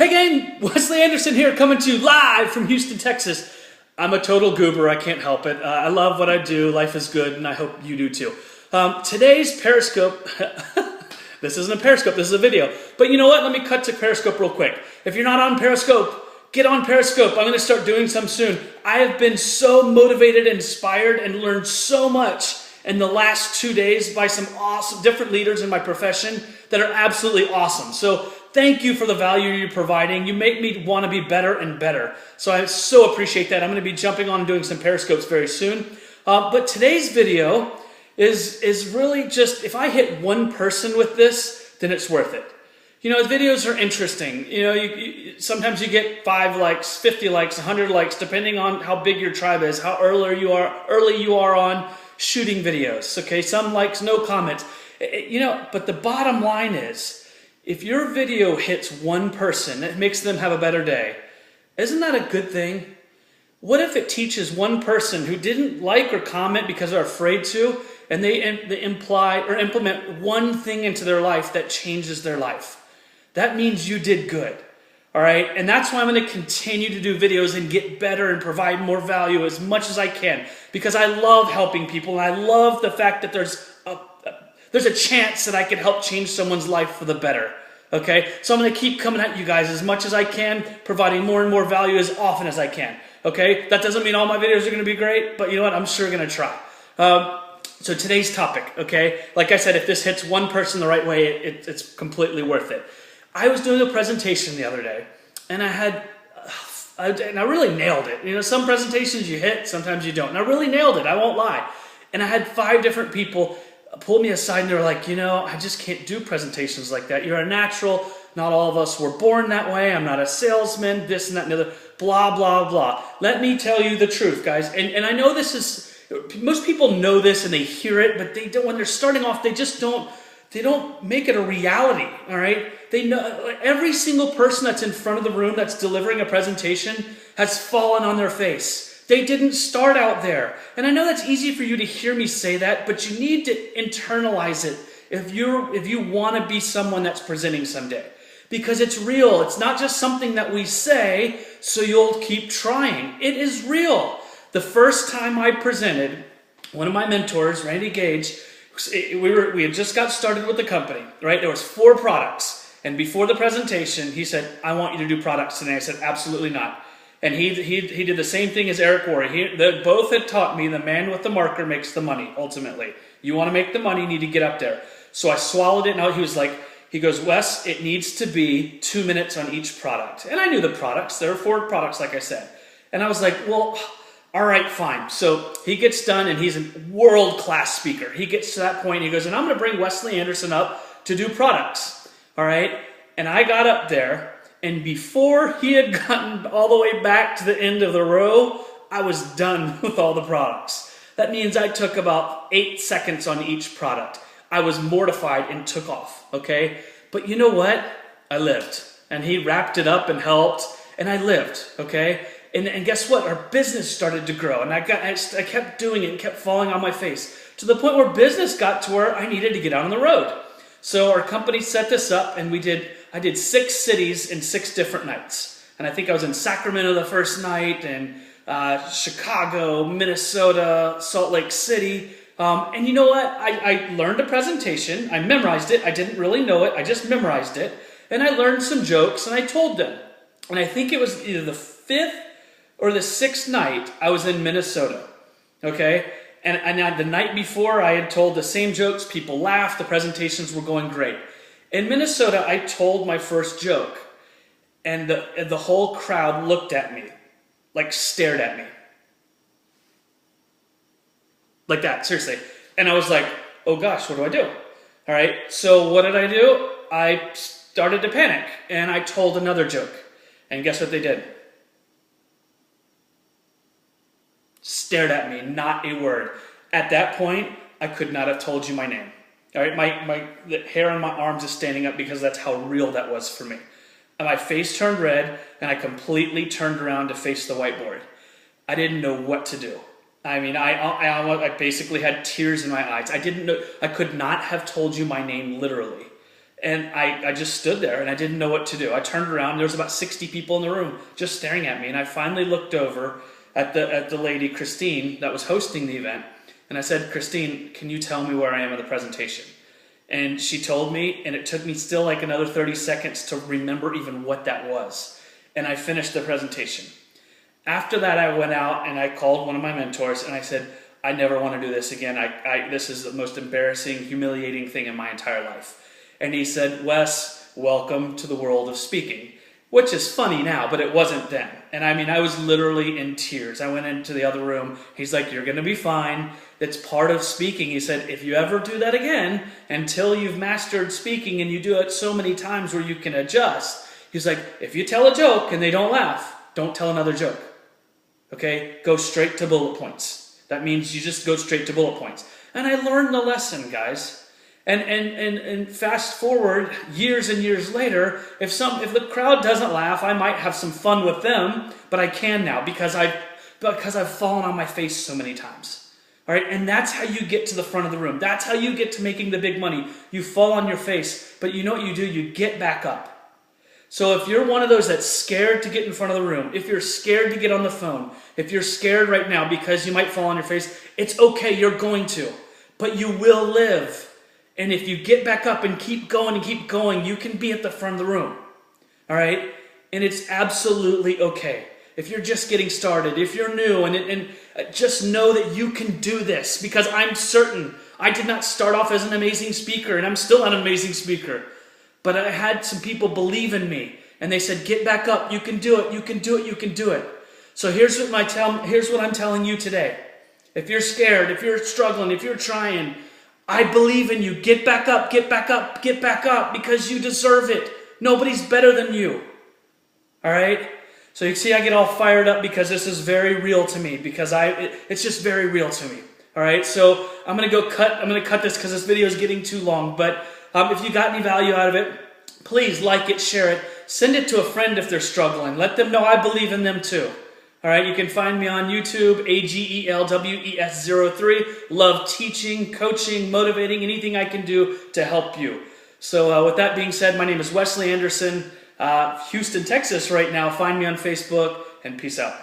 Hey gang, Wesley Anderson here coming to you live from Houston, Texas. I'm a total goober, I can't help it. I love what I do, life is good, and I hope you do too. Today's Periscope, this isn't a Periscope, this is a video. But you know what, let me cut to Periscope real quick. If you're not on Periscope, get on Periscope. I'm going to start doing some soon. I have been so motivated, inspired, and learned so much in the last 2 days by some awesome different leaders in my profession that are absolutely awesome. So thank you for the value you're providing. You make me want to be better and better. So I so appreciate that. I'm going to be jumping on and doing some Periscopes very soon. But today's video is really just, if I hit one person with this, then it's worth it. You know, videos are interesting. You know, sometimes you get 5 likes, 50 likes, 100 likes, depending on how big your tribe is, how early you are on shooting videos. Okay, some likes, no comments. You know, but the bottom line is, if your video hits one person, it makes them have a better day. Isn't that a good thing? What if it teaches one person who didn't like or comment because they're afraid to, and they imply or implement one thing into their life that changes their life? That means you did good. All right, and that's why I'm going to continue to do videos and get better and provide more value as much as I can, because I love helping people, and I love the fact that there's a chance that I can help change someone's life for the better. Okay, so I'm going to keep coming at you guys as much as I can, providing more and more value as often as I can. Okay, that doesn't mean all my videos are going to be great, but you know what? I'm sure going to try. So today's topic, okay, like I said, if this hits one person the right way, it's completely worth it. I was doing a presentation the other day, and I really nailed it. You know, some presentations you hit, sometimes you don't. And I really nailed it, I won't lie. And I had 5 different people pull me aside, and they were like, you know, I just can't do presentations like that. You're a natural. Not all of us were born that way. I'm not a salesman, this and that and the other, blah, blah, blah. Let me tell you the truth, guys. And I know this is, most people know this and they hear it, but they don't, when they're starting off, they don't make it a reality, all right? They know every single person that's in front of the room that's delivering a presentation has fallen on their face. They didn't start out there. And I know that's easy for you to hear me say that, but you need to internalize it if you want to be someone that's presenting someday. Because it's real. It's not just something that we say so you'll keep trying. It is real. The first time I presented, one of my mentors, Randy Gage, we had just got started with the company, right? There was 4 products. And before the presentation, he said, I want you to do products today. I said, absolutely not. And he did the same thing as Eric Worre. They both had taught me the man with the marker makes the money, ultimately. You want to make the money, you need to get up there. So I swallowed it. Now he goes, Wes, it needs to be 2 minutes on each product. And I knew the products. There were 4 products, like I said. And I was like, well, all right, fine. So he gets done, and he's a world-class speaker. He gets to that point, and he goes, and I'm going to bring Wesley Anderson up to do products. All right? And I got up there, and before he had gotten all the way back to the end of the row, I was done with all the products. That means I took about 8 seconds on each product. I was mortified and took off, okay? But you know what? I lived. And he wrapped it up and helped, and I lived, okay? And guess what? Our business started to grow, and I kept doing it and kept falling on my face to the point where business got to where I needed to get out on the road. So our company set this up, and I did 6 cities in 6 different nights. And I think I was in Sacramento the first night, and Chicago, Minnesota, Salt Lake City. And you know what? I learned a presentation. I memorized it. I didn't really know it. I just memorized it. And I learned some jokes, and I told them. And I think it was either the 5th or the 6th night I was in Minnesota. Okay? And the night before, I had told the same jokes. People laughed. The presentations were going great. In Minnesota, I told my first joke, and the whole crowd looked at me, like stared at me. Like that, seriously. And I was like, oh gosh, what do I do? All right, so what did I do? I started to panic, and I told another joke. And guess what they did? Stared at me, not a word. At that point, I could not have told you my name. All right, the hair on my arms is standing up because that's how real that was for me. And my face turned red, and I completely turned around to face the whiteboard. I didn't know what to do. I mean, I basically had tears in my eyes. I didn't know. I could not have told you my name literally. And I just stood there and I didn't know what to do. I turned around, there was about 60 people in the room just staring at me. And I finally looked over at the lady, Christine, that was hosting the event. And I said, Christine, can you tell me where I am in the presentation? And she told me, and it took me still like another 30 seconds to remember even what that was. And I finished the presentation. After that, I went out and I called one of my mentors and I said, I never want to do this again. This is the most embarrassing, humiliating thing in my entire life. And he said, Wes, welcome to the world of speaking, which is funny now, but it wasn't then. And I mean, I was literally in tears. I went into the other room. He's like, you're going to be fine. It's part of speaking. He said, if you ever do that again, until you've mastered speaking and you do it so many times where you can adjust, he's like, if you tell a joke and they don't laugh, don't tell another joke. Okay? Go straight to bullet points. That means you just go straight to bullet points. And I learned the lesson, guys. And fast forward years and years later, if the crowd doesn't laugh, I might have some fun with them, but I can now because I've fallen on my face so many times. All right, and that's how you get to the front of the room. That's how you get to making the big money. You fall on your face, but you know what you do? You get back up. So if you're one of those that's scared to get in front of the room, if you're scared to get on the phone, if you're scared right now because you might fall on your face, it's okay, you're going to, but you will live. And if you get back up and keep going, you can be at the front of the room. All right? And it's absolutely okay. If you're just getting started, if you're new, and just know that you can do this, because I'm certain I did not start off as an amazing speaker, and I'm still an amazing speaker. But I had some people believe in me, and they said, get back up, you can do it, you can do it, you can do it. So here's what I'm telling you today. If you're scared, if you're struggling, if you're trying, I believe in you. Get back up, get back up, get back up, because you deserve it. Nobody's better than you. All right? So you see I get all fired up because this is very real to me, because it's just very real to me. All right? So I'm going to cut this because this video is getting too long, but if you got any value out of it, please like it, share it, send it to a friend if they're struggling. Let them know I believe in them too. All right, you can find me on YouTube, AGELWES03. Love teaching, coaching, motivating, anything I can do to help you. So with that being said, my name is Wesley Anderson, Houston, Texas right now. Find me on Facebook, and peace out.